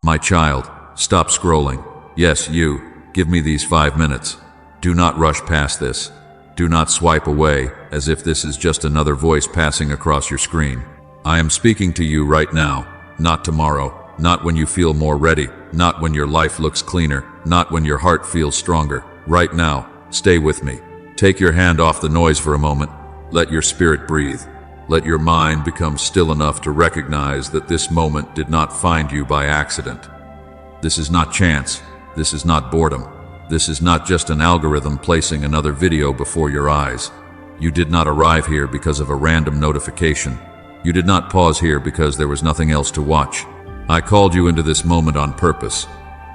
My child, stop scrolling. Yes, you, give me these 5 minutes. Do not rush past this. Do not swipe away as if this is just another voice passing across your screen. I am speaking to you right now, not tomorrow, not when you feel more ready, not when your life looks cleaner, not when your heart feels stronger. Right now, stay with me. Take your hand off the noise for a moment. Let your spirit breathe. Let your mind become still enough to recognize that this moment did not find you by accident. This is not chance. This is not boredom. This is not just an algorithm placing another video before your eyes. You did not arrive here because of a random notification. You did not pause here because there was nothing else to watch. I called you into this moment on purpose.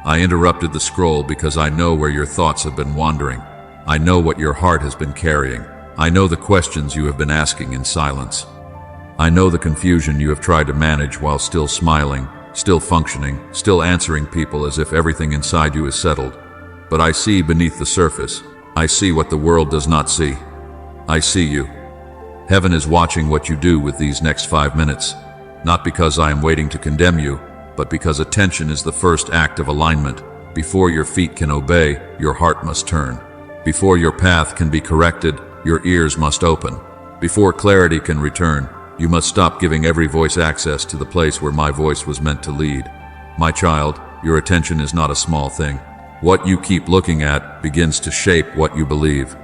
I interrupted the scroll because I know where your thoughts have been wandering. I know what your heart has been carrying. I know the questions you have been asking in silence. I know the confusion you have tried to manage while still smiling, still functioning, still answering people as if everything inside you is settled. But I see beneath the surface. I see what the world does not see. I see you. Heaven is watching what you do with these next 5 minutes, not because I am waiting to condemn you, but because attention is the first act of alignment. Before your feet can obey, your heart must turn. Before your path can be corrected, your ears must open. Before clarity can return, you must stop giving every voice access to the place where my voice was meant to lead. My child, your attention is not a small thing. What you keep looking at begins to shape what you believe.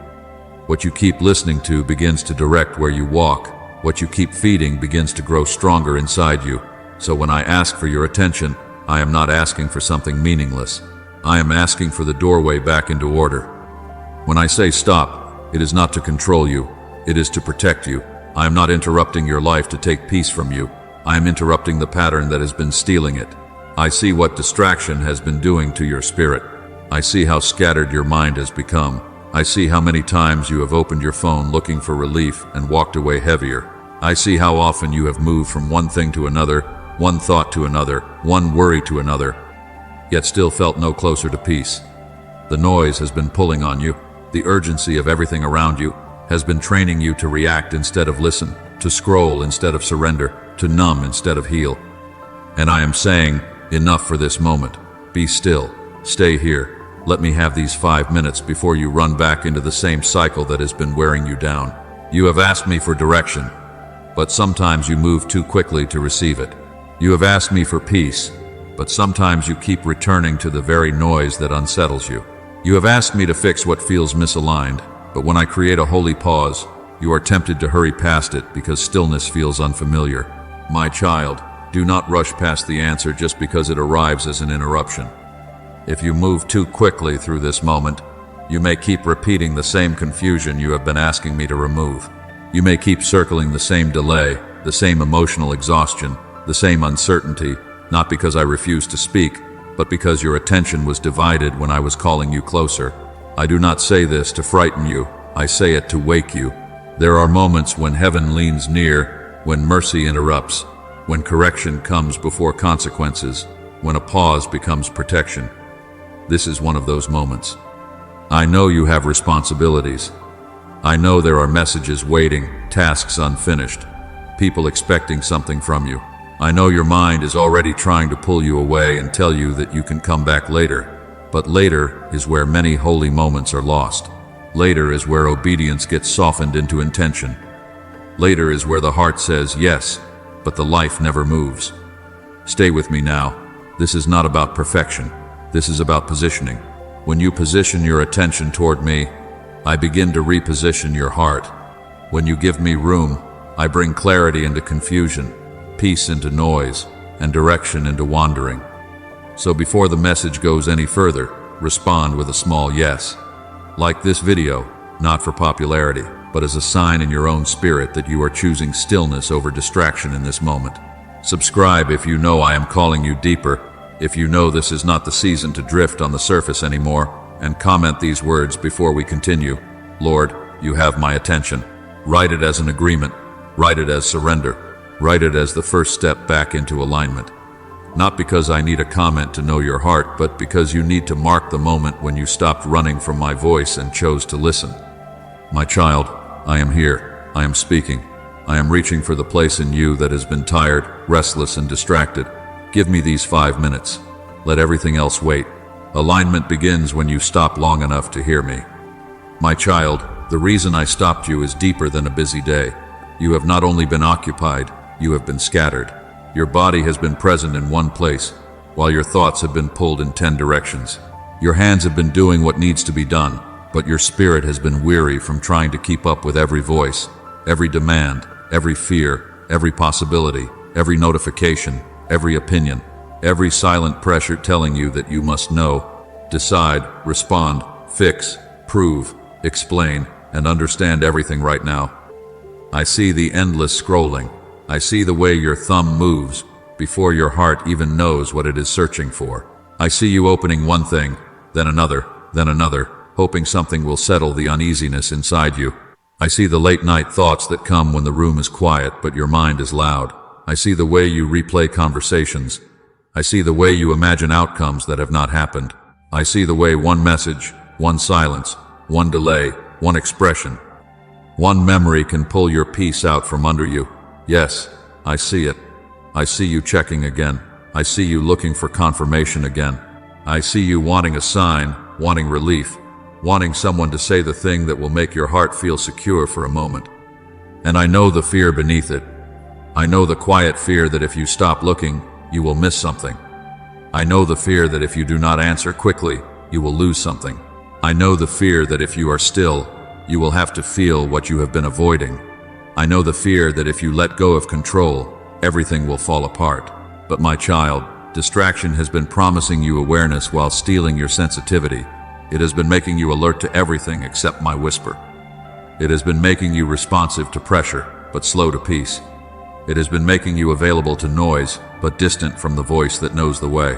What you keep listening to begins to direct where you walk. What you keep feeding begins to grow stronger inside you. So when I ask for your attention, I am not asking for something meaningless. I am asking for the doorway back into order. When I say stop, it is not to control you. It is to protect you. I am not interrupting your life to take peace from you. I am interrupting the pattern that has been stealing it. I see what distraction has been doing to your spirit. I see how scattered your mind has become. I see how many times you have opened your phone looking for relief and walked away heavier. I see how often you have moved from one thing to another, one thought to another, one worry to another, yet still felt no closer to peace. The noise has been pulling on you. The urgency of everything around you has been training you to react instead of listen, to scroll instead of surrender, to numb instead of heal. And I am saying, enough for this moment. Be still. Stay here. Let me have these 5 minutes before you run back into the same cycle that has been wearing you down. You have asked me for direction, but sometimes you move too quickly to receive it. You have asked me for peace, but sometimes you keep returning to the very noise that unsettles you. You have asked me to fix what feels misaligned, but when I create a holy pause, you are tempted to hurry past it because stillness feels unfamiliar. My child, do not rush past the answer just because it arrives as an interruption. If you move too quickly through this moment, you may keep repeating the same confusion you have been asking me to remove. You may keep circling the same delay, the same emotional exhaustion, the same uncertainty, not because I refuse to speak, but because your attention was divided when I was calling you closer. I do not say this to frighten you, I say it to wake you. There are moments when heaven leans near, when mercy interrupts, when correction comes before consequences, when a pause becomes protection. This is one of those moments. I know you have responsibilities. I know there are messages waiting, tasks unfinished, people expecting something from you. I know your mind is already trying to pull you away and tell you that you can come back later. But later is where many holy moments are lost. Later is where obedience gets softened into intention. Later is where the heart says yes, but the life never moves. Stay with me now. This is not about perfection. This is about positioning. When you position your attention toward me, I begin to reposition your heart. When you give me room, I bring clarity into confusion, peace into noise, and direction into wandering. So before the message goes any further, respond with a small yes. Like this video, not for popularity, but as a sign in your own spirit that you are choosing stillness over distraction in this moment. Subscribe if you know I am calling you deeper, if you know this is not the season to drift on the surface anymore, and comment these words before we continue. Lord, you have my attention. Write it as an agreement. Write it as surrender. Write it as the first step back into alignment. Not because I need a comment to know your heart, but because you need to mark the moment when you stopped running from my voice and chose to listen. My child, I am here. I am speaking. I am reaching for the place in you that has been tired, restless, and distracted. Give me these 5 minutes. let everything else wait. Alignment begins when you stop long enough to hear me. My child, the reason I stopped you is deeper than a busy day. You have not only been occupied, you have been scattered. Your body has been present in one place, while your thoughts have been pulled in 10 directions. Your hands have been doing what needs to be done, but your spirit has been weary from trying to keep up with every voice, every demand, every fear, every possibility, every notification, every opinion, every silent pressure telling you that you must know, decide, respond, fix, prove, explain, and understand everything right now. I see the endless scrolling. I see the way your thumb moves before your heart even knows what it is searching for. I see you opening one thing, then another, hoping something will settle the uneasiness inside you. I see the late-night thoughts that come when the room is quiet but your mind is loud. I see the way you replay conversations. I see the way you imagine outcomes that have not happened. I see the way one message, one silence, one delay, one expression, one memory can pull your peace out from under you. Yes, I see it. I see you checking again. I see you looking for confirmation again. I see you wanting a sign, wanting relief, wanting someone to say the thing that will make your heart feel secure for a moment. And I know the fear beneath it. I know the quiet fear that if you stop looking, you will miss something. I know the fear that if you do not answer quickly, you will lose something. I know the fear that if you are still, you will have to feel what you have been avoiding. I know the fear that if you let go of control, everything will fall apart. But my child, distraction has been promising you awareness while stealing your sensitivity. It has been making you alert to everything except my whisper. It has been making you responsive to pressure, but slow to peace. It has been making you available to noise, but distant from the voice that knows the way.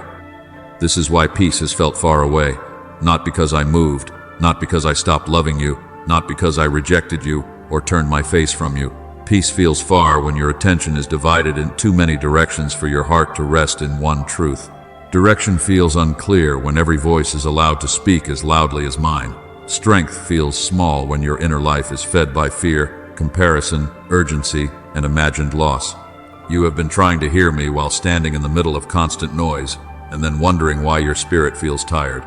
This is why peace has felt far away. Not because I moved, not because I stopped loving you, not because I rejected you or turned my face from you. Peace feels far when your attention is divided in too many directions for your heart to rest in one truth. Direction feels unclear when every voice is allowed to speak as loudly as mine. Strength feels small when your inner life is fed by fear, comparison, urgency, and imagined loss. You have been trying to hear me while standing in the middle of constant noise, and then wondering why your spirit feels tired.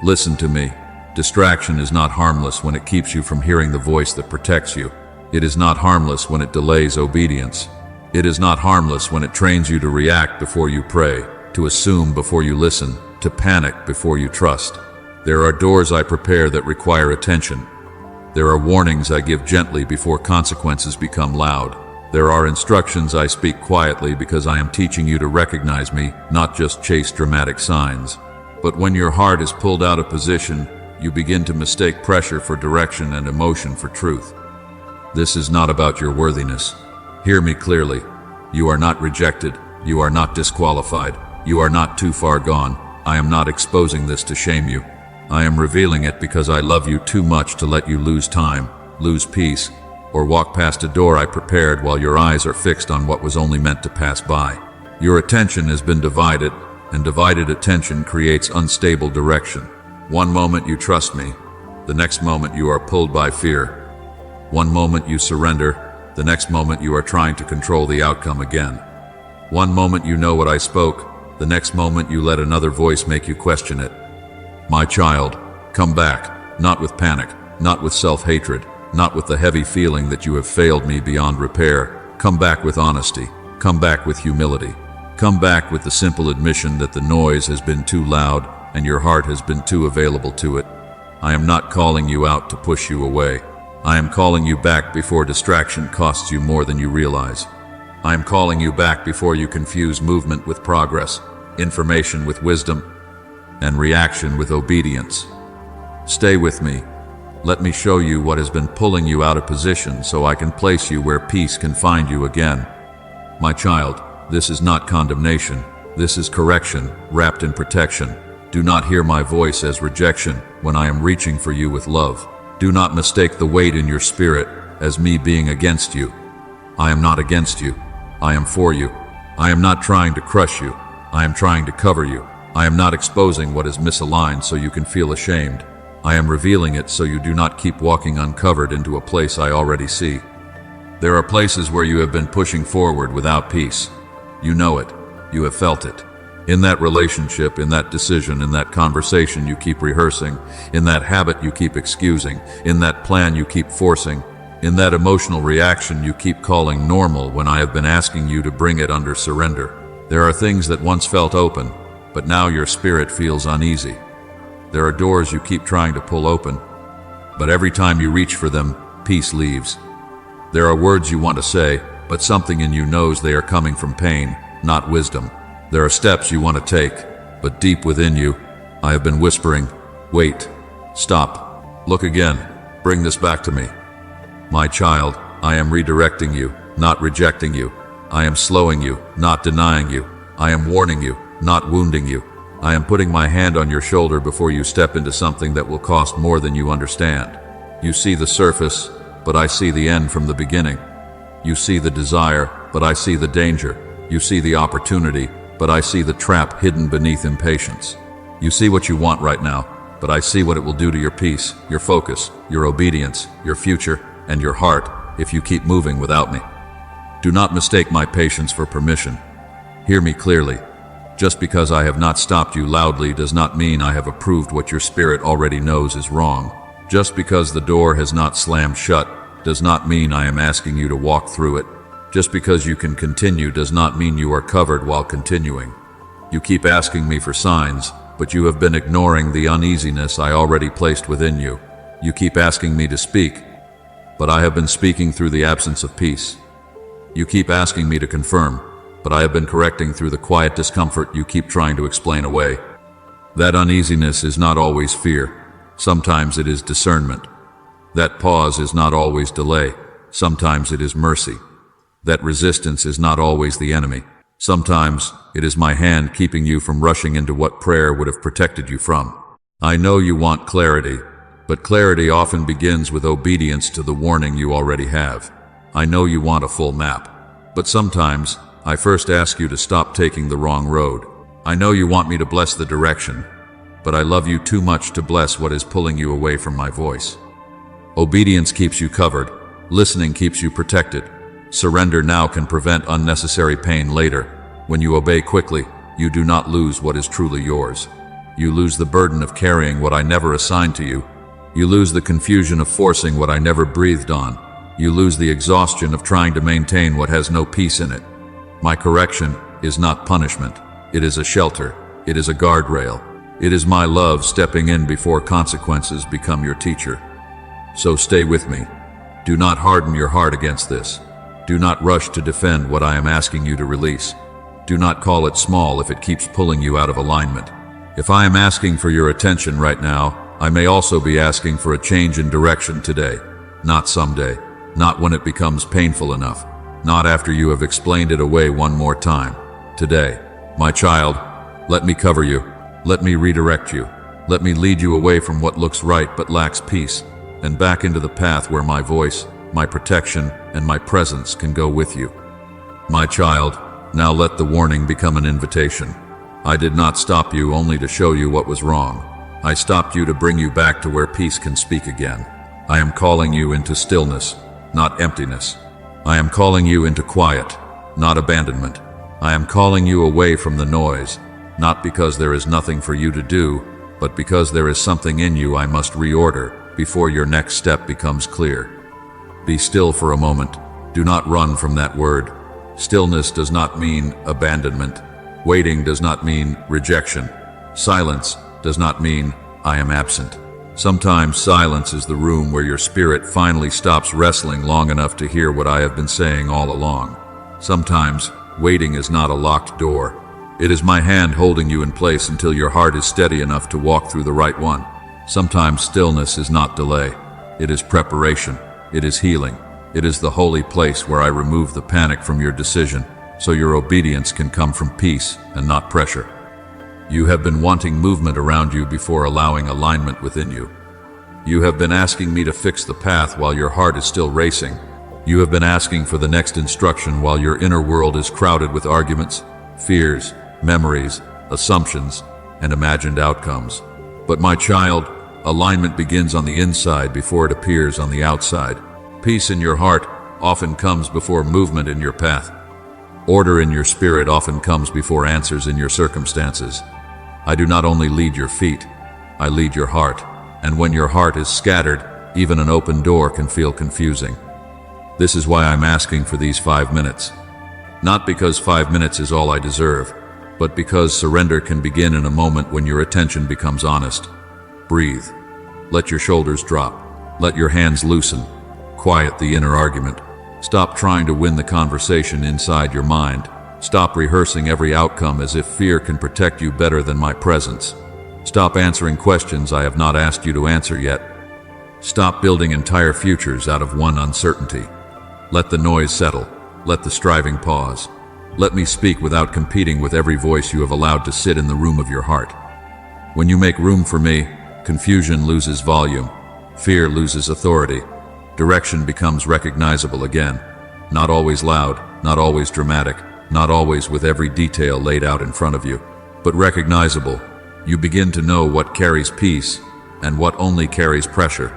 Listen to me. Distraction is not harmless when it keeps you from hearing the voice that protects you. It is not harmless when it delays obedience. It is not harmless when it trains you to react before you pray, to assume before you listen, to panic before you trust. There are doors I prepare that require attention. There are warnings I give gently before consequences become loud. There are instructions I speak quietly because I am teaching you to recognize me, not just chase dramatic signs. But when your heart is pulled out of position, you begin to mistake pressure for direction and emotion for truth. This is not about your worthiness. Hear me clearly. You are not rejected. You are not disqualified. You are not too far gone. I am not exposing this to shame you. I am revealing it because I love you too much to let you lose time, lose peace, or walk past a door I prepared while your eyes are fixed on what was only meant to pass by. Your attention has been divided, and divided attention creates unstable direction. One moment you trust me, the next moment you are pulled by fear. One moment you surrender, the next moment you are trying to control the outcome again. One moment you know what I spoke, the next moment you let another voice make you question it. My child, come back, not with panic, not with self-hatred, not with the heavy feeling that you have failed me beyond repair. Come back with honesty. Come back with humility. Come back with the simple admission that the noise has been too loud and your heart has been too available to it. I am not calling you out to push you away. I am calling you back before distraction costs you more than you realize. I am calling you back before you confuse movement with progress, information with wisdom, and reaction with obedience. Stay with me. Let me show you what has been pulling you out of position so I can place you where peace can find you again. My child, this is not condemnation. This is correction, wrapped in protection. Do not hear my voice as rejection when I am reaching for you with love. Do not mistake the weight in your spirit as me being against you. I am not against you. I am for you. I am not trying to crush you. I am trying to cover you. I am not exposing what is misaligned so you can feel ashamed. I am revealing it so you do not keep walking uncovered into a place I already see. There are places where you have been pushing forward without peace. You know it. You have felt it. In that relationship, in that decision, in that conversation you keep rehearsing, in that habit you keep excusing, in that plan you keep forcing, in that emotional reaction you keep calling normal when I have been asking you to bring it under surrender. There are things that once felt open, but now your spirit feels uneasy. There are doors you keep trying to pull open, but every time you reach for them, peace leaves. There are words you want to say, but something in you knows they are coming from pain, not wisdom. There are steps you want to take, but deep within you, I have been whispering, wait, stop, look again, bring this back to me. My child, I am redirecting you, not rejecting you. I am slowing you, not denying you. I am warning you, not wounding you. I am putting my hand on your shoulder before you step into something that will cost more than you understand. You see the surface, but I see the end from the beginning. You see the desire, but I see the danger. You see the opportunity, but I see the trap hidden beneath impatience. You see what you want right now, but I see what it will do to your peace, your focus, your obedience, your future, and your heart if you keep moving without me. Do not mistake my patience for permission. Hear me clearly. Just because I have not stopped you loudly does not mean I have approved what your spirit already knows is wrong. Just because the door has not slammed shut does not mean I am asking you to walk through it. Just because you can continue does not mean you are covered while continuing. You keep asking me for signs, but you have been ignoring the uneasiness I already placed within you. You keep asking me to speak, but I have been speaking through the absence of peace. You keep asking me to confirm, but I have been correcting through the quiet discomfort you keep trying to explain away. That uneasiness is not always fear. Sometimes it is discernment. That pause is not always delay. Sometimes it is mercy. That resistance is not always the enemy. Sometimes it is my hand keeping you from rushing into what prayer would have protected you from. I know you want clarity, but clarity often begins with obedience to the warning you already have. I know you want a full map, but sometimes I first ask you to stop taking the wrong road. I know you want me to bless the direction, but I love you too much to bless what is pulling you away from my voice. Obedience keeps you covered. Listening keeps you protected. Surrender now can prevent unnecessary pain later. When you obey quickly, you do not lose what is truly yours. You lose the burden of carrying what I never assigned to you. You lose the confusion of forcing what I never breathed on. You lose the exhaustion of trying to maintain what has no peace in it. My correction is not punishment. It is a shelter. It is a guardrail. It is my love stepping in before consequences become your teacher. So stay with me. Do not harden your heart against this. Do not rush to defend what I am asking you to release. Do not call it small if it keeps pulling you out of alignment. If I am asking for your attention right now, I may also be asking for a change in direction today, not someday, not when it becomes painful enough, not after you have explained it away one more time. Today, my child, let me cover you. Let me redirect you. Let me lead you away from what looks right but lacks peace, and back into the path where my voice, my protection, and my presence can go with you. My child, now let the warning become an invitation. I did not stop you only to show you what was wrong. I stopped you to bring you back to where peace can speak again. I am calling you into stillness, not emptiness. I am calling you into quiet, not abandonment. I am calling you away from the noise, not because there is nothing for you to do, but because there is something in you I must reorder before your next step becomes clear. Be still for a moment. Do not run from that word. Stillness does not mean abandonment. Waiting does not mean rejection. Silence does not mean I am absent. Sometimes silence is the room where your spirit finally stops wrestling long enough to hear what I have been saying all along. Sometimes waiting is not a locked door. It is my hand holding you in place until your heart is steady enough to walk through the right one. Sometimes stillness is not delay. It is preparation. It is healing. It is the holy place where I remove the panic from your decision, so your obedience can come from peace and not pressure. You have been wanting movement around you before allowing alignment within you. You have been asking me to fix the path while your heart is still racing. You have been asking for the next instruction while your inner world is crowded with arguments, fears, memories, assumptions, and imagined outcomes. But my child, alignment begins on the inside before it appears on the outside. Peace in your heart often comes before movement in your path. Order in your spirit often comes before answers in your circumstances. I do not only lead your feet, I lead your heart. And when your heart is scattered, even an open door can feel confusing. This is why I'm asking for these 5 minutes. Not because 5 minutes is all I deserve, but because surrender can begin in a moment when your attention becomes honest. Breathe. Let your shoulders drop. Let your hands loosen. Quiet the inner argument. Stop trying to win the conversation inside your mind. Stop rehearsing every outcome as if fear can protect you better than my presence. Stop answering questions I have not asked you to answer yet. Stop building entire futures out of one uncertainty. Let the noise settle. Let the striving pause. Let me speak without competing with every voice you have allowed to sit in the room of your heart. When you make room for me, confusion loses volume. Fear loses authority. Direction becomes recognizable again. Not always loud, not always dramatic, not always with every detail laid out in front of you, but recognizable. You begin to know what carries peace and what only carries pressure.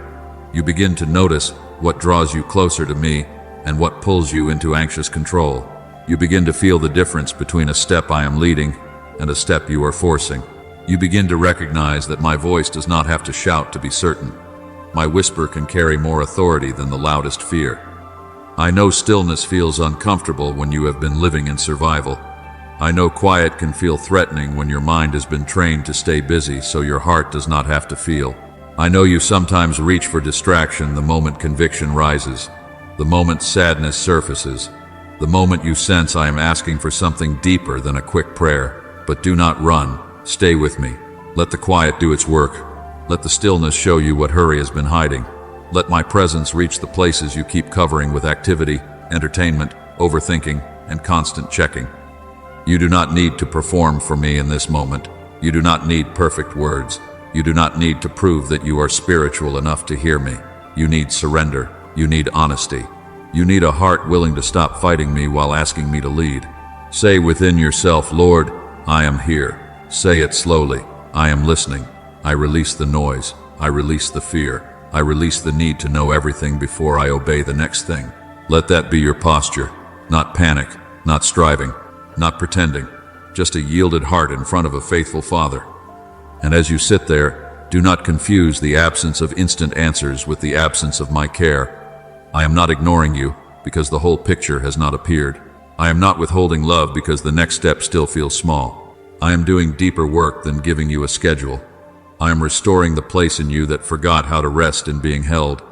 You begin to notice what draws you closer to me and what pulls you into anxious control. You begin to feel the difference between a step I am leading and a step you are forcing. You begin to recognize that my voice does not have to shout to be certain. My whisper can carry more authority than the loudest fear. I know stillness feels uncomfortable when you have been living in survival. I know quiet can feel threatening when your mind has been trained to stay busy so your heart does not have to feel. I know you sometimes reach for distraction the moment conviction rises, the moment sadness surfaces, the moment you sense I am asking for something deeper than a quick prayer. But do not run. Stay with me. Let the quiet do its work. Let the stillness show you what hurry has been hiding. Let my presence reach the places you keep covering with activity, entertainment, overthinking, and constant checking. You do not need to perform for me in this moment. You do not need perfect words. You do not need to prove that you are spiritual enough to hear me. You need surrender. You need honesty. You need a heart willing to stop fighting me while asking me to lead. Say within yourself, Lord, I am here. Say it slowly. I am listening. I release the noise. I release the fear. I release the need to know everything before I obey the next thing. Let that be your posture. Not panic, not striving, not pretending. Just a yielded heart in front of a faithful Father. And as you sit there, do not confuse the absence of instant answers with the absence of my care. I am not ignoring you because the whole picture has not appeared. I am not withholding love because the next step still feels small. I am doing deeper work than giving you a schedule. I am restoring the place in you that forgot how to rest in being held.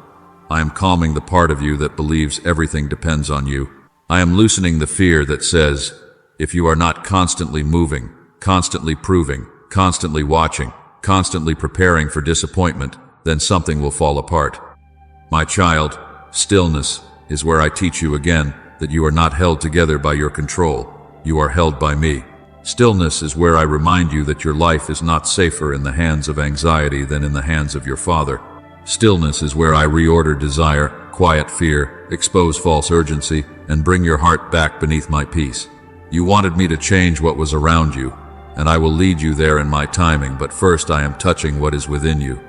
I am calming the part of you that believes everything depends on you. I am loosening the fear that says, if you are not constantly moving, constantly proving, constantly watching, constantly preparing for disappointment, then something will fall apart. My child, stillness is where I teach you again that you are not held together by your control. You are held by me. Stillness is where I remind you that your life is not safer in the hands of anxiety than in the hands of your Father. Stillness is where I reorder desire, quiet fear, expose false urgency, and bring your heart back beneath my peace. You wanted me to change what was around you, and I will lead you there in my timing, but first I am touching what is within you.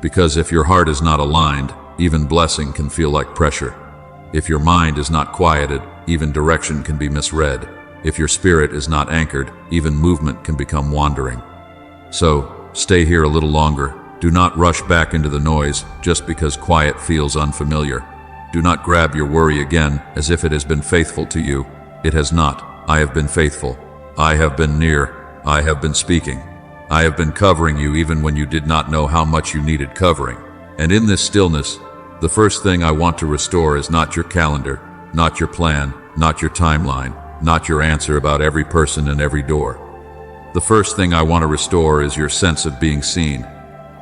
Because if your heart is not aligned, even blessing can feel like pressure. If your mind is not quieted, even direction can be misread. If your spirit is not anchored, even movement can become wandering. So, stay here a little longer. Do not rush back into the noise just because quiet feels unfamiliar. Do not grab your worry again as if it has been faithful to you. It has not. I have been faithful. I have been near. I have been speaking. I have been covering you even when you did not know how much you needed covering. And in this stillness, the first thing I want to restore is not your calendar, not your plan, not your timeline, not your answer about every person and every door. The first thing I want to restore is your sense of being seen,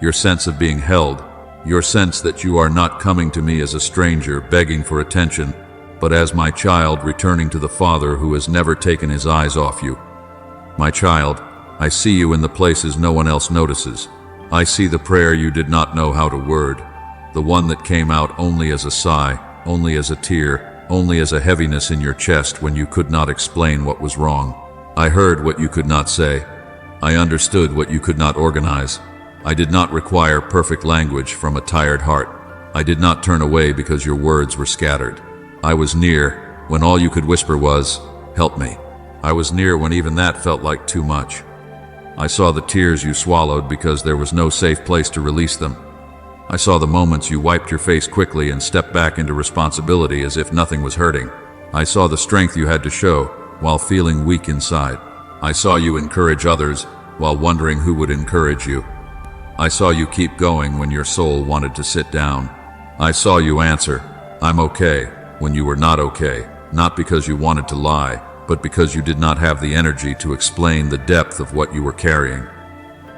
your sense of being held, your sense that you are not coming to me as a stranger begging for attention, but as my child returning to the Father who has never taken his eyes off you. My child, I see you in the places no one else notices. I see the prayer you did not know how to word, the one that came out only as a sigh, only as a tear, only as a heaviness in your chest when you could not explain what was wrong. I heard what you could not say. I understood what you could not organize. I did not require perfect language from a tired heart. I did not turn away because your words were scattered. I was near when all you could whisper was, Help me. I was near when even that felt like too much. I saw the tears you swallowed because there was no safe place to release them. I saw the moments you wiped your face quickly and stepped back into responsibility as if nothing was hurting. I saw the strength you had to show while feeling weak inside. I saw you encourage others while wondering who would encourage you. I saw you keep going when your soul wanted to sit down. I saw you answer, "I'm okay," when you were not okay, not because you wanted to lie, but because you did not have the energy to explain the depth of what you were carrying.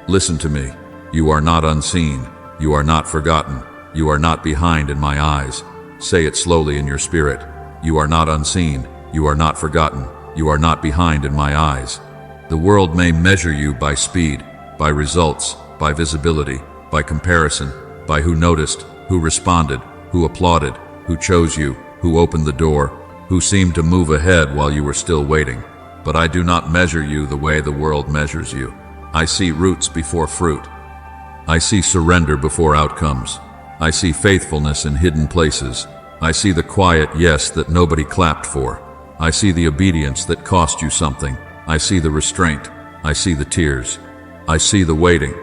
Listen to me. You are not unseen. You are not forgotten. You are not behind in my eyes. Say it slowly in your spirit. You are not unseen. You are not forgotten. You are not behind in my eyes. The world may measure you by speed, by results, by visibility, by comparison, by who noticed, who responded, who applauded, who chose you, who opened the door, who seemed to move ahead while you were still waiting. But I do not measure you the way the world measures you. I see roots before fruit. I see surrender before outcomes. I see faithfulness in hidden places. I see the quiet yes that nobody clapped for. I see the obedience that cost you something. I see the restraint. I see the tears. I see the waiting.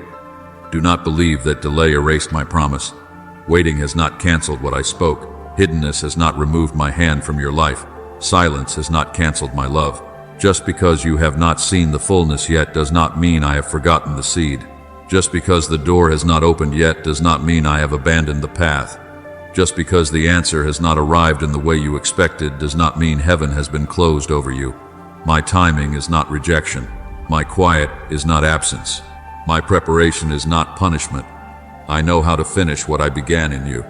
Do not believe that delay erased my promise. Waiting has not canceled what I spoke. Hiddenness has not removed my hand from your life. Silence has not canceled my love. Just because you have not seen the fullness yet does not mean I have forgotten the seed. Just because the door has not opened yet does not mean I have abandoned the path. Just because the answer has not arrived in the way you expected does not mean heaven has been closed over you. My timing is not rejection. My quiet is not absence. My preparation is not punishment. I know how to finish what I began in you.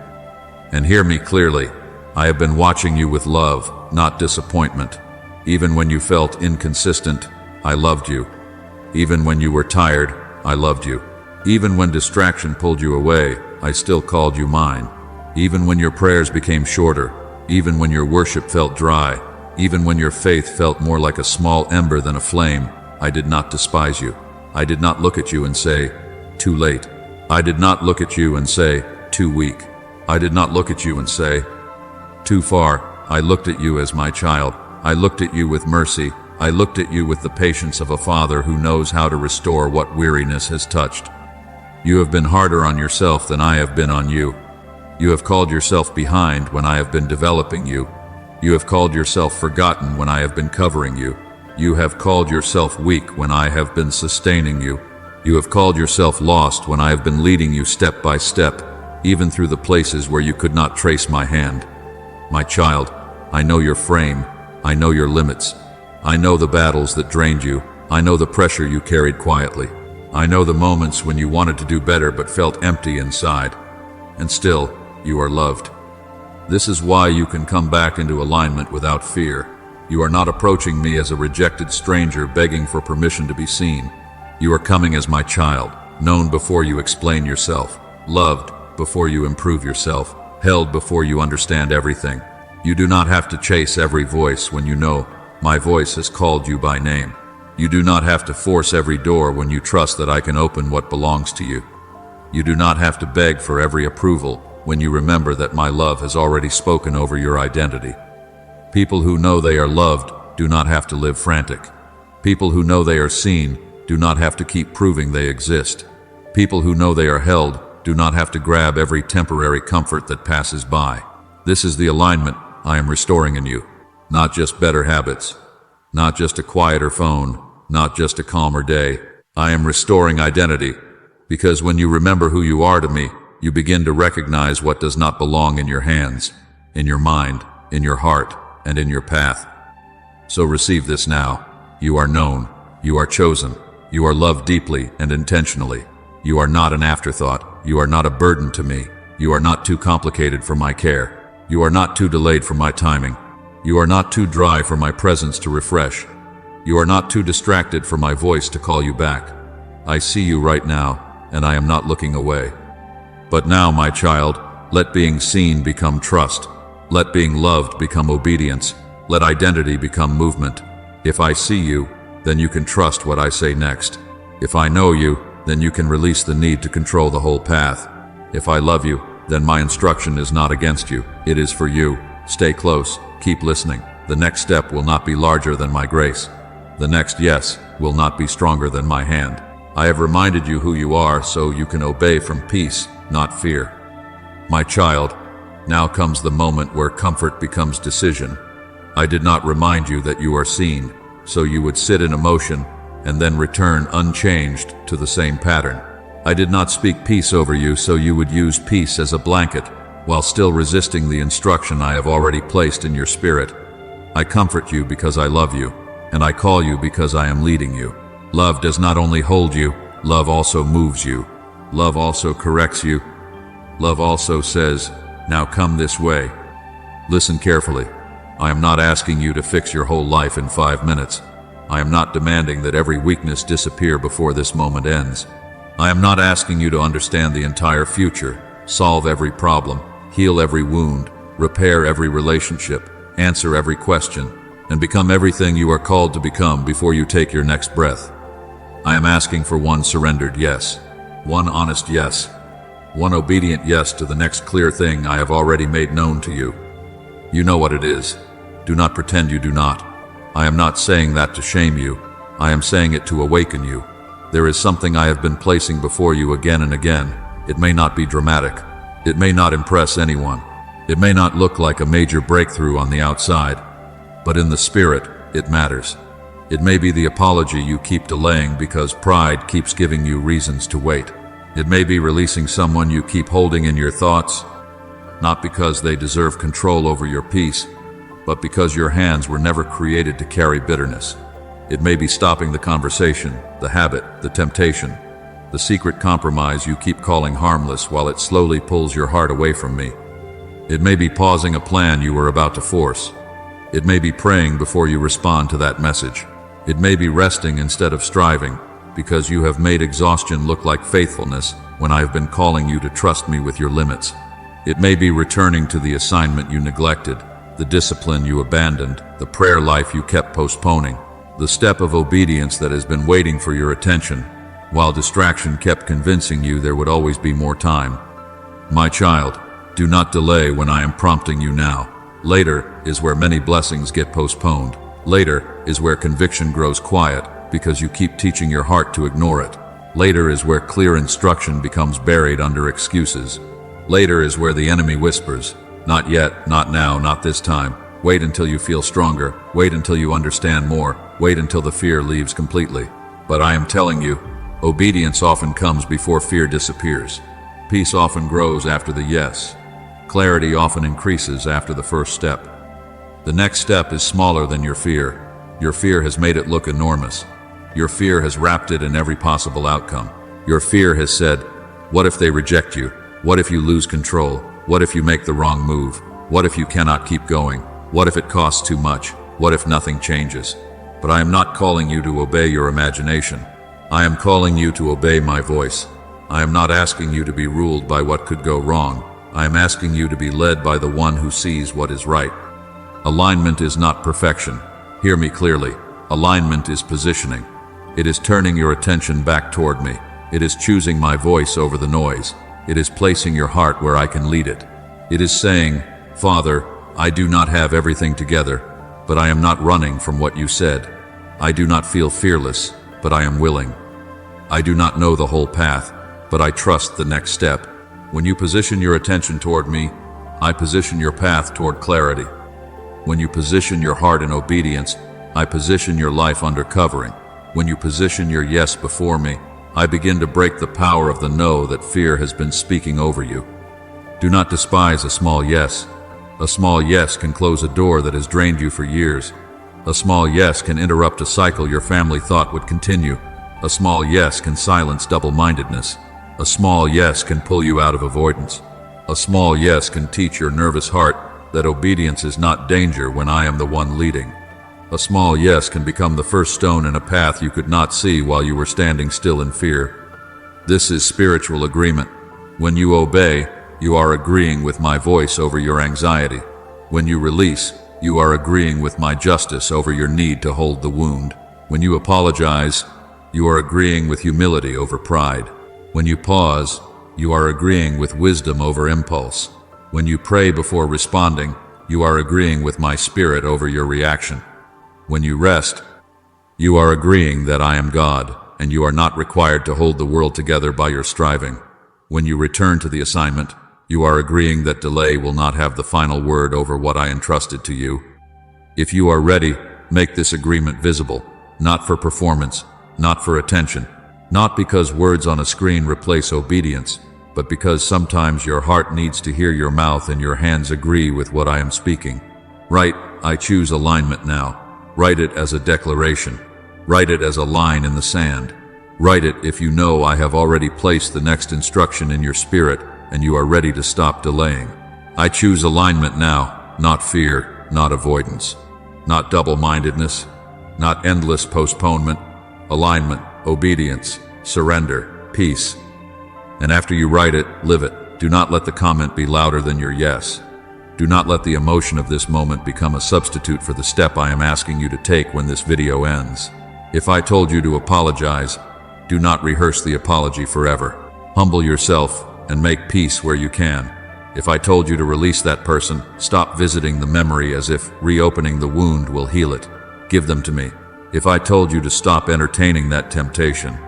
And hear me clearly. I have been watching you with love, not disappointment. Even when you felt inconsistent, I loved you. Even when you were tired, I loved you. Even when distraction pulled you away, I still called you mine. Even when your prayers became shorter, even when your worship felt dry, even when your faith felt more like a small ember than a flame, I did not despise you. I did not look at you and say, "Too late." I did not look at you and say, "Too weak." I did not look at you and say, "Too far." I looked at you as my child. I looked at you with mercy. I looked at you with the patience of a father who knows how to restore what weariness has touched. You have been harder on yourself than I have been on you. You have called yourself behind when I have been developing you. You have called yourself forgotten when I have been covering you. You have called yourself weak when I have been sustaining you. You have called yourself lost when I have been leading you step by step, even through the places where you could not trace my hand. My child, I know your frame. I know your limits. I know the battles that drained you. I know the pressure you carried quietly. I know the moments when you wanted to do better but felt empty inside. And still, you are loved. This is why you can come back into alignment without fear. You are not approaching me as a rejected stranger begging for permission to be seen. You are coming as my child, known before you explain yourself, loved before you improve yourself, held before you understand everything. You do not have to chase every voice when you know my voice has called you by name. You do not have to force every door when you trust that I can open what belongs to you. You do not have to beg for every approval when you remember that my love has already spoken over your identity. People who know they are loved do not have to live frantic. People who know they are seen do not have to keep proving they exist. People who know they are held do not have to grab every temporary comfort that passes by. This is the alignment I am restoring in you. Not just better habits, not just a quieter phone, not just a calmer day. I am restoring identity, because when you remember who you are to me, you begin to recognize what does not belong in your hands, in your mind, in your heart, and in your path. So receive this now. You are known. You are chosen. You are loved deeply and intentionally. You are not an afterthought. You are not a burden to me. You are not too complicated for my care. You are not too delayed for my timing. You are not too dry for my presence to refresh. You are not too distracted for my voice to call you back. I see you right now, and I am not looking away. But now, my child, let being seen become trust. Let being loved become obedience. Let identity become movement. If I see you, then you can trust what I say next. If I know you, then you can release the need to control the whole path. If I love you, then my instruction is not against you. It is for you. Stay close. Keep listening. The next step will not be larger than my grace. The next yes will not be stronger than my hand. I have reminded you who you are so you can obey from peace, not fear. My child, now comes the moment where comfort becomes decision. I did not remind you that you are seen, so you would sit in emotion and then return unchanged to the same pattern. I did not speak peace over you so you would use peace as a blanket while still resisting the instruction I have already placed in your spirit. I comfort you because I love you, and I call you because I am leading you. Love does not only hold you, love also moves you. Love also corrects you. Love also says, now come this way. Listen carefully. I am not asking you to fix your whole life in 5 minutes. I am not demanding that every weakness disappear before this moment ends. I am not asking you to understand the entire future, solve every problem, heal every wound, repair every relationship, answer every question, and become everything you are called to become before you take your next breath. I am asking for one surrendered yes, one honest yes, one obedient yes to the next clear thing I have already made known to you. You know what it is. Do not pretend you do not. I am not saying that to shame you. I am saying it to awaken you. There is something I have been placing before you again and again. It may not be dramatic. It may not impress anyone. It may not look like a major breakthrough on the outside. But in the spirit, it matters. It may be the apology you keep delaying because pride keeps giving you reasons to wait. It may be releasing someone you keep holding in your thoughts, not because they deserve control over your peace, but because your hands were never created to carry bitterness. It may be stopping the conversation, the habit, the temptation, the secret compromise you keep calling harmless while it slowly pulls your heart away from me. It may be pausing a plan you were about to force. It may be praying before you respond to that message. It may be resting instead of striving, because you have made exhaustion look like faithfulness when I have been calling you to trust me with your limits. It may be returning to the assignment you neglected, the discipline you abandoned, the prayer life you kept postponing, the step of obedience that has been waiting for your attention, while distraction kept convincing you there would always be more time. My child, do not delay when I am prompting you now. Later is where many blessings get postponed. Later is where conviction grows quiet because you keep teaching your heart to ignore it. Later is where clear instruction becomes buried under excuses. Later is where the enemy whispers, not yet, not now, not this time. Wait until you feel stronger. Wait until you understand more. Wait until the fear leaves completely. But I am telling you, obedience often comes before fear disappears. Peace often grows after the yes. Clarity often increases after the first step. The next step is smaller than your fear. Your fear has made it look enormous. Your fear has wrapped it in every possible outcome. Your fear has said, what if they reject you? What if you lose control? What if you make the wrong move? What if you cannot keep going? What if it costs too much? What if nothing changes? But I am not calling you to obey your imagination. I am calling you to obey my voice. I am not asking you to be ruled by what could go wrong. I am asking you to be led by the one who sees what is right. Alignment is not perfection. Hear me clearly. Alignment is positioning. It is turning your attention back toward me. It is choosing my voice over the noise. It is placing your heart where I can lead it. It is saying, Father, I do not have everything together, but I am not running from what you said. I do not feel fearless, but I am willing. I do not know the whole path, but I trust the next step. When you position your attention toward me, I position your path toward clarity. When you position your heart in obedience, I position your life under covering. When you position your yes before me, I begin to break the power of the no that fear has been speaking over you. Do not despise a small yes. A small yes can close a door that has drained you for years. A small yes can interrupt a cycle your family thought would continue. A small yes can silence double-mindedness. A small yes can pull you out of avoidance. A small yes can teach your nervous heart that obedience is not danger when I am the one leading. A small yes can become the first stone in a path you could not see while you were standing still in fear. This is spiritual agreement. When you obey, you are agreeing with my voice over your anxiety. When you release, you are agreeing with my justice over your need to hold the wound. When you apologize, you are agreeing with humility over pride. When you pause, you are agreeing with wisdom over impulse. When you pray before responding, you are agreeing with my spirit over your reaction. When you rest, you are agreeing that I am God, and you are not required to hold the world together by your striving. When you return to the assignment, you are agreeing that delay will not have the final word over what I entrusted to you. If you are ready, make this agreement visible, not for performance, not for attention, not because words on a screen replace obedience, but because sometimes your heart needs to hear your mouth and your hands agree with what I am speaking. Write, I choose alignment now. Write it as a declaration. Write it as a line in the sand. Write it if you know I have already placed the next instruction in your spirit and you are ready to stop delaying. I choose alignment now, not fear, not avoidance, not double-mindedness, not endless postponement. Alignment, obedience, surrender, peace. And after you write it, live it. Do not let the comment be louder than your yes. Do not let the emotion of this moment become a substitute for the step I am asking you to take when this video ends. If I told you to apologize, do not rehearse the apology forever. Humble yourself and make peace where you can. If I told you to release that person, stop visiting the memory as if reopening the wound will heal it. Give them to me. If I told you to stop entertaining that temptation,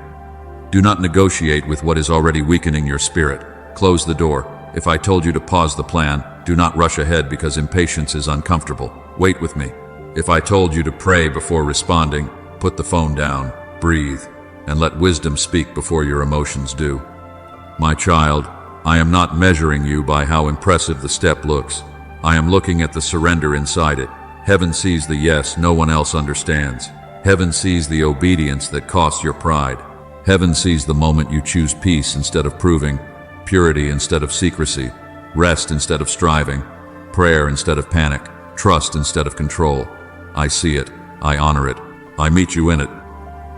do not negotiate with what is already weakening your spirit. Close the door. If I told you to pause the plan, do not rush ahead because impatience is uncomfortable. Wait with me. If I told you to pray before responding, put the phone down, breathe, and let wisdom speak before your emotions do. My child, I am not measuring you by how impressive the step looks. I am looking at the surrender inside it. Heaven sees the yes no one else understands. Heaven sees the obedience that costs your pride. Heaven sees the moment you choose peace instead of proving, purity instead of secrecy, rest instead of striving, prayer instead of panic, trust instead of control. I see it. I honor it. I meet you in it.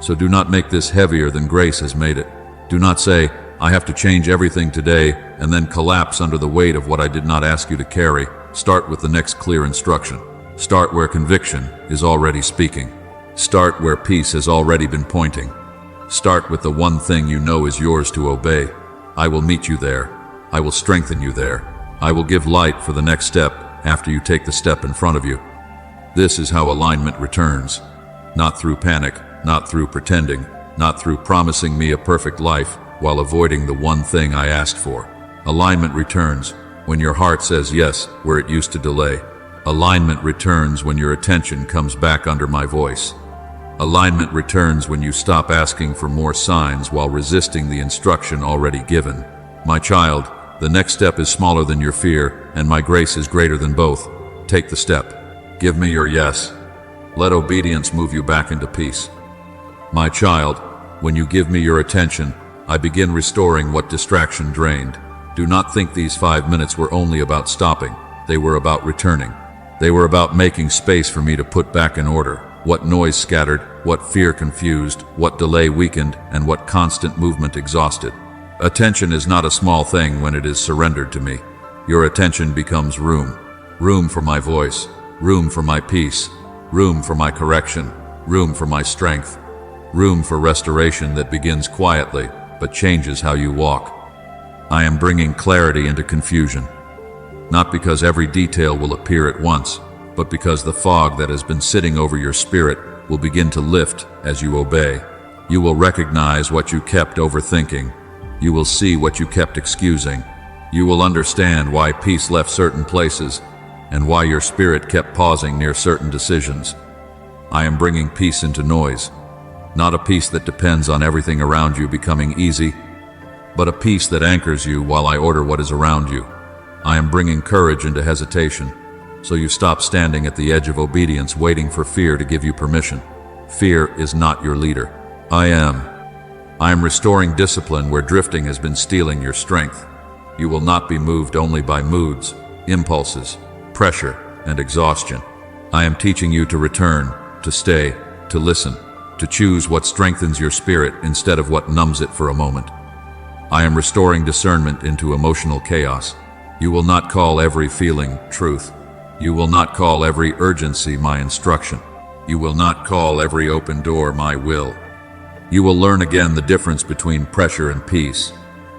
So do not make this heavier than grace has made it. Do not say, I have to change everything today and then collapse under the weight of what I did not ask you to carry. Start with the next clear instruction. Start where conviction is already speaking. Start where peace has already been pointing. Start with the one thing you know is yours to obey. I will meet you there. I will strengthen you there. I will give light for the next step after you take the step in front of you. This is how alignment returns. Not through panic, not through pretending, not through promising me a perfect life while avoiding the one thing I asked for. Alignment returns when your heart says yes where it used to delay. Alignment returns when your attention comes back under my voice. Alignment returns when you stop asking for more signs while resisting the instruction already given. My child, the next step is smaller than your fear, and my grace is greater than both. Take the step. Give me your yes. Let obedience move you back into peace. My child, when you give me your attention, I begin restoring what distraction drained. Do not think these 5 minutes were only about stopping. They were about returning. They were about making space for me to put back in order what noise scattered, what fear confused, what delay weakened, and what constant movement exhausted. Attention is not a small thing when it is surrendered to me. Your attention becomes room. Room for my voice. Room for my peace. Room for my correction. Room for my strength. Room for restoration that begins quietly, but changes how you walk. I am bringing clarity into confusion. Not because every detail will appear at once, but because the fog that has been sitting over your spirit will begin to lift as you obey. You will recognize what you kept overthinking. You will see what you kept excusing. You will understand why peace left certain places and why your spirit kept pausing near certain decisions. I am bringing peace into noise, not a peace that depends on everything around you becoming easy, but a peace that anchors you while I order what is around you. I am bringing courage into hesitation, so you stop standing at the edge of obedience waiting for fear to give you permission. Fear is not your leader. I am restoring discipline where drifting has been stealing your strength. You will not be moved only by moods, impulses, pressure, and exhaustion. I am teaching you to return, to stay, to listen, to choose what strengthens your spirit instead of what numbs it for a moment. I am restoring discernment into emotional chaos. You will not call every feeling truth. You will not call every urgency my instruction. You will not call every open door my will. You will learn again the difference between pressure and peace,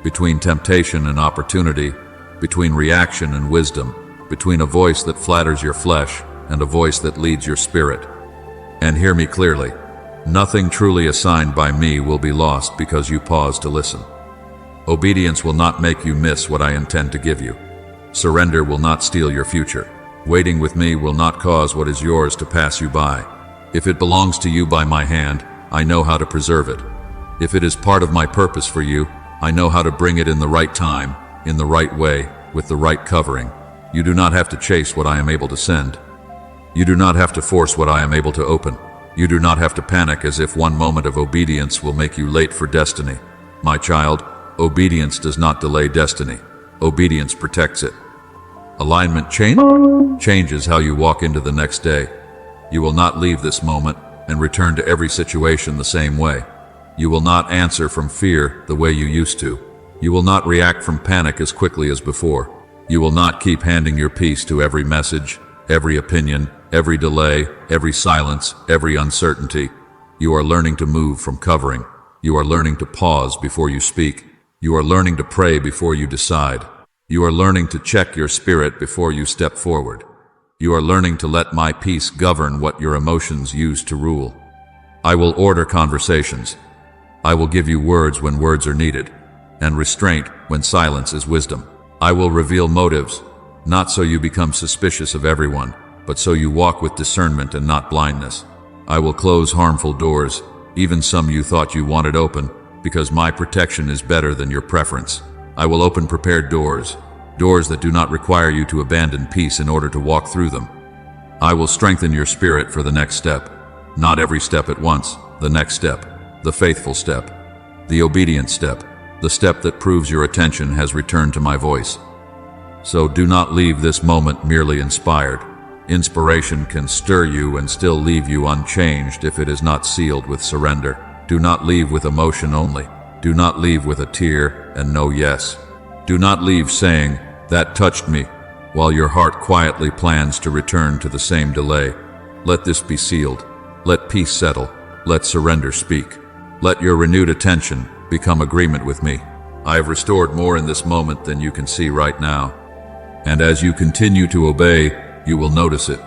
between temptation and opportunity, between reaction and wisdom, between a voice that flatters your flesh and a voice that leads your spirit. And hear me clearly. Nothing truly assigned by me will be lost because you pause to listen. Obedience will not make you miss what I intend to give you. Surrender will not steal your future. Waiting with me will not cause what is yours to pass you by. If it belongs to you by my hand, I know how to preserve it. If it is part of my purpose for you, I know how to bring it in the right time, in the right way, with the right covering. You do not have to chase what I am able to send. You do not have to force what I am able to open. You do not have to panic as if one moment of obedience will make you late for destiny. My child, obedience does not delay destiny. Obedience protects it. Alignment changes how you walk into the next day. You will not leave this moment and return to every situation the same way. You will not answer from fear the way you used to. You will not react from panic as quickly as before. You will not keep handing your peace to every message, every opinion, every delay, every silence, every uncertainty. You are learning to move from covering. You are learning to pause before you speak. You are learning to pray before you decide. You are learning to check your spirit before you step forward. You are learning to let my peace govern what your emotions use to rule. I will order conversations. I will give you words when words are needed, and restraint when silence is wisdom. I will reveal motives, not so you become suspicious of everyone, but so you walk with discernment and not blindness. I will close harmful doors, even some you thought you wanted open, because my protection is better than your preference. I will open prepared doors, doors that do not require you to abandon peace in order to walk through them. I will strengthen your spirit for the next step. Not every step at once, the next step, the faithful step, the obedient step, the step that proves your attention has returned to my voice. So do not leave this moment merely inspired. Inspiration can stir you and still leave you unchanged if it is not sealed with surrender. Do not leave with emotion only. Do not leave with a tear and no yes. Do not leave saying, "That touched me," while your heart quietly plans to return to the same delay. Let this be sealed. Let peace settle. Let surrender speak. Let your renewed attention become agreement with me. I have restored more in this moment than you can see right now. And as you continue to obey, you will notice it.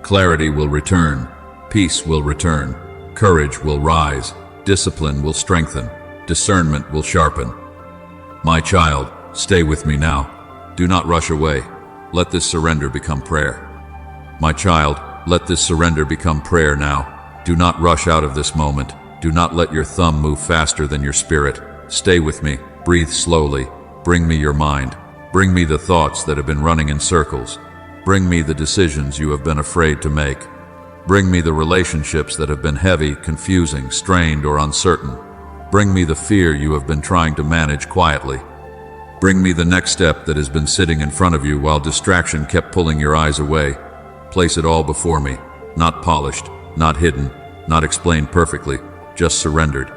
Clarity will return. Peace will return. Courage will rise. Discipline will strengthen. Discernment will sharpen. My child, stay with me now. Do not rush away. Let this surrender become prayer. My child, let this surrender become prayer now. Do not rush out of this moment. Do not let your thumb move faster than your spirit. Stay with me. Breathe slowly. Bring me your mind. Bring me the thoughts that have been running in circles. Bring me the decisions you have been afraid to make. Bring me the relationships that have been heavy, confusing, strained, or uncertain. Bring me the fear you have been trying to manage quietly. Bring me the next step that has been sitting in front of you while distraction kept pulling your eyes away. Place it all before me, not polished, not hidden, not explained perfectly, just surrendered.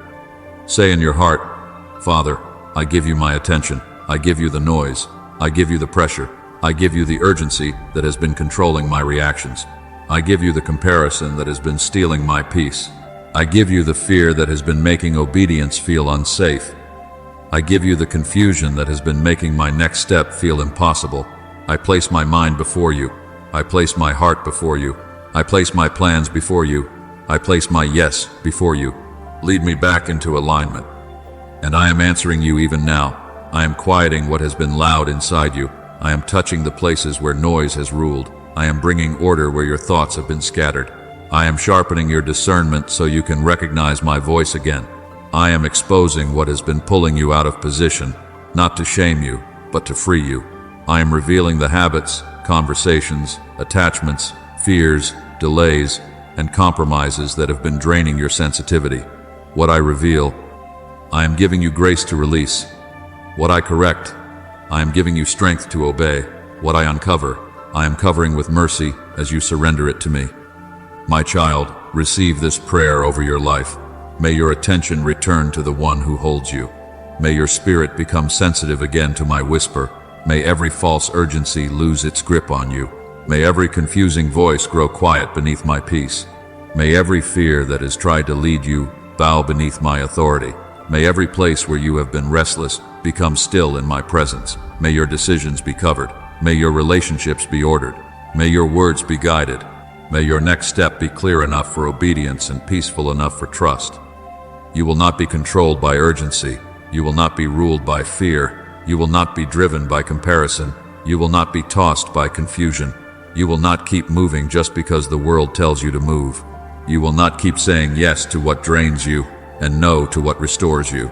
Say in your heart, "Father, I give you my attention. I give you the noise. I give you the pressure. I give you the urgency that has been controlling my reactions. I give you the comparison that has been stealing my peace. I give you the fear that has been making obedience feel unsafe. I give you the confusion that has been making my next step feel impossible. I place my mind before you. I place my heart before you. I place my plans before you. I place my yes before you. Lead me back into alignment. And I am answering you even now. I am quieting what has been loud inside you. I am touching the places where noise has ruled. I am bringing order where your thoughts have been scattered. I am sharpening your discernment so you can recognize my voice again. I am exposing what has been pulling you out of position, not to shame you, but to free you. I am revealing the habits, conversations, attachments, fears, delays, and compromises that have been draining your sensitivity. What I reveal, I am giving you grace to release. What I correct, I am giving you strength to obey. What I uncover, I am covering with mercy as you surrender it to me. My child, receive this prayer over your life. May your attention return to the one who holds you. May your spirit become sensitive again to my whisper. May every false urgency lose its grip on you. May every confusing voice grow quiet beneath my peace. May every fear that has tried to lead you bow beneath my authority. May every place where you have been restless become still in my presence. May your decisions be covered. May your relationships be ordered. May your words be guided. May your next step be clear enough for obedience and peaceful enough for trust. You will not be controlled by urgency. You will not be ruled by fear. You will not be driven by comparison. You will not be tossed by confusion. You will not keep moving just because the world tells you to move. You will not keep saying yes to what drains you and no to what restores you.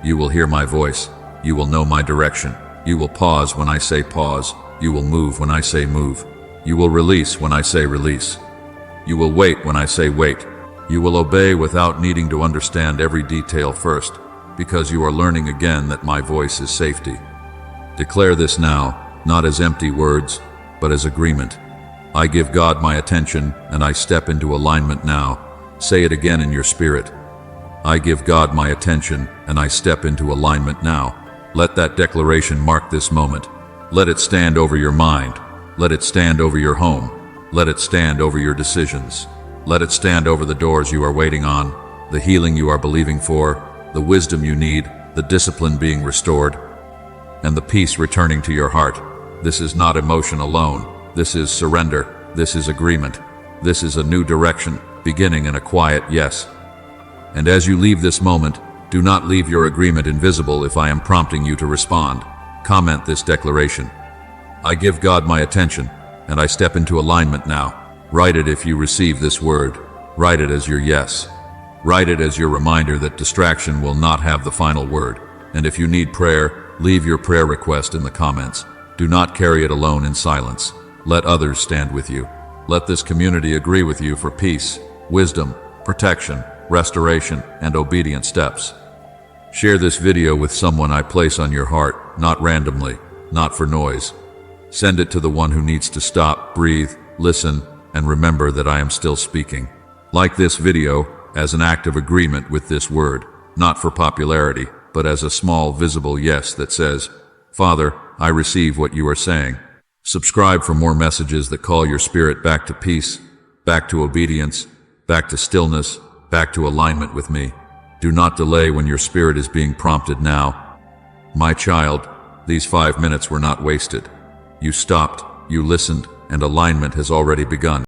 You will hear my voice. You will know my direction. You will pause when I say pause. You will move when I say move. You will release when I say release. You will wait when I say wait. You will obey without needing to understand every detail first, because you are learning again that my voice is safety. Declare this now, not as empty words, but as agreement. I give God my attention, and I step into alignment now. Say it again in your spirit. I give God my attention, and I step into alignment now. Let that declaration mark this moment. Let it stand over your mind. Let it stand over your home. Let it stand over your decisions. Let it stand over the doors you are waiting on, the healing you are believing for, the wisdom you need, the discipline being restored, and the peace returning to your heart. This is not emotion alone. This is surrender. This is agreement. This is a new direction, beginning in a quiet yes. And as you leave this moment, do not leave your agreement invisible if I am prompting you to respond. Comment this declaration. I give God my attention, and I step into alignment now. Write it if you receive this word. Write it as your yes. Write it as your reminder that distraction will not have the final word. And if you need prayer, leave your prayer request in the comments. Do not carry it alone in silence. Let others stand with you. Let this community agree with you for peace, wisdom, protection, restoration, and obedient steps. Share this video with someone I place on your heart, not randomly, not for noise. Send it to the one who needs to stop, breathe, listen, and remember that I am still speaking. Like this video as an act of agreement with this word, not for popularity, but as a small visible yes that says, Father, I receive what you are saying. Subscribe for more messages that call your spirit back to peace, back to obedience, back to stillness, back to alignment with me. Do not delay when your spirit is being prompted now. My child, these 5 minutes were not wasted. You stopped, you listened, and alignment has already begun.